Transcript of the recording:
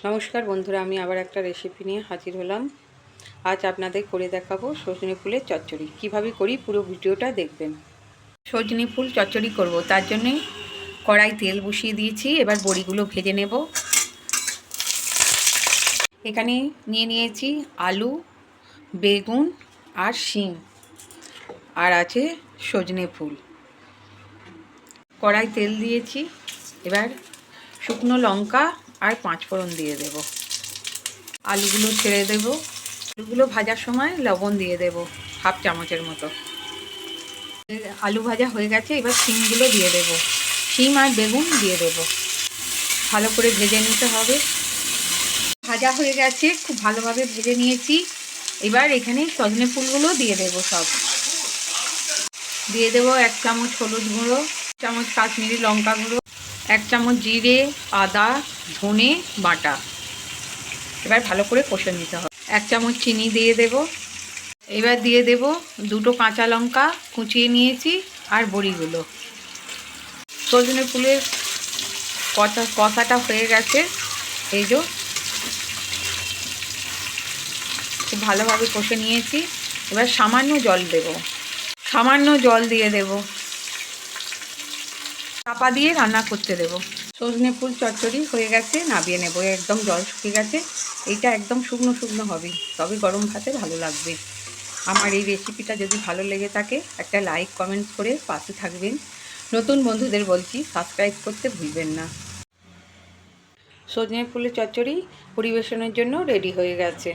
নমস্কার বন্ধুরা, আমি আবার একটা রেসিপি নিয়ে হাজির হলাম। আজ আপনাদের করে দেখাবো সজনে ফুলের চচ্চড়ি। কিভাবে করি পুরো ভিডিওটা দেখবেন। সজনে ফুল চচ্চড়ি করব, তার জন্যে কড়াই তেল বসিয়ে দিয়েছি। এবার বড়িগুলো ভেজে নেব। এখানে নিয়েছি আলু, বেগুন আর শিম, আর আছে সজনে ফুল। কড়াই তেল দিয়েছি। এবার শুকনো লঙ্কা আর 5 ফোড়ন দিয়ে দেব। আলুগুলো ছেড়ে দেব। আলুগুলো ভাজার সময় লবণ দিয়ে দেব হাফ চামচের মতো। আলু ভাজা হয়ে গেছে, এবার শিমগুলো দিয়ে দেব। শিম আর বেগুন দিয়ে দেব। ভালো করে ভেজে নিতে হবে। ভাজা হয়ে গেছে, খুব ভালোভাবে ভেজে নিয়েছি। এবার এখানে সজনে ফুলগুলো দিয়ে দেব। সব দিয়ে দেব 1 চামচ হলুদ গুঁড়ো, 1 চামচ কাশ্মীরি লঙ্কা গুঁড়ো, 1 চামচ জিরে, আদা, ধনে বাটা। এবার ভালো করে কষে নিতে হবে। 1 চামচ চিনি দিয়ে দেব। এবার দিয়ে দেব 2টো কাঁচা লঙ্কা কুচিয়ে নিয়েছি আর বড়িগুলো। সজনে ফুলের কষাটা হয়ে গেছে। এই যে খুব ভালোভাবে কষে নিয়েছি। এবার সামান্য জল দেব। সামান্য জল দিয়ে দেব। চাপা দিয়ে রান্না করতে দেব। সজনে ফুল চচ্চড়ি হয়ে গেছে, নামিয়ে নেব। একদম জল শুকিয়ে গেছে। এইটা একদম শুকনো শুকনো হবে, তবে গরম ভাতে ভালো লাগবে। আমার এই রেসিপিটা যদি ভালো লেগে থাকে একটা লাইক কমেন্টস করে পাশে থাকবেন। নতুন বন্ধুদের বলছি সাবস্ক্রাইব করতে ভুলবেন না। সজনে ফুলের চচ্চড়ি পরিবেশনের জন্য রেডি হয়ে গেছে।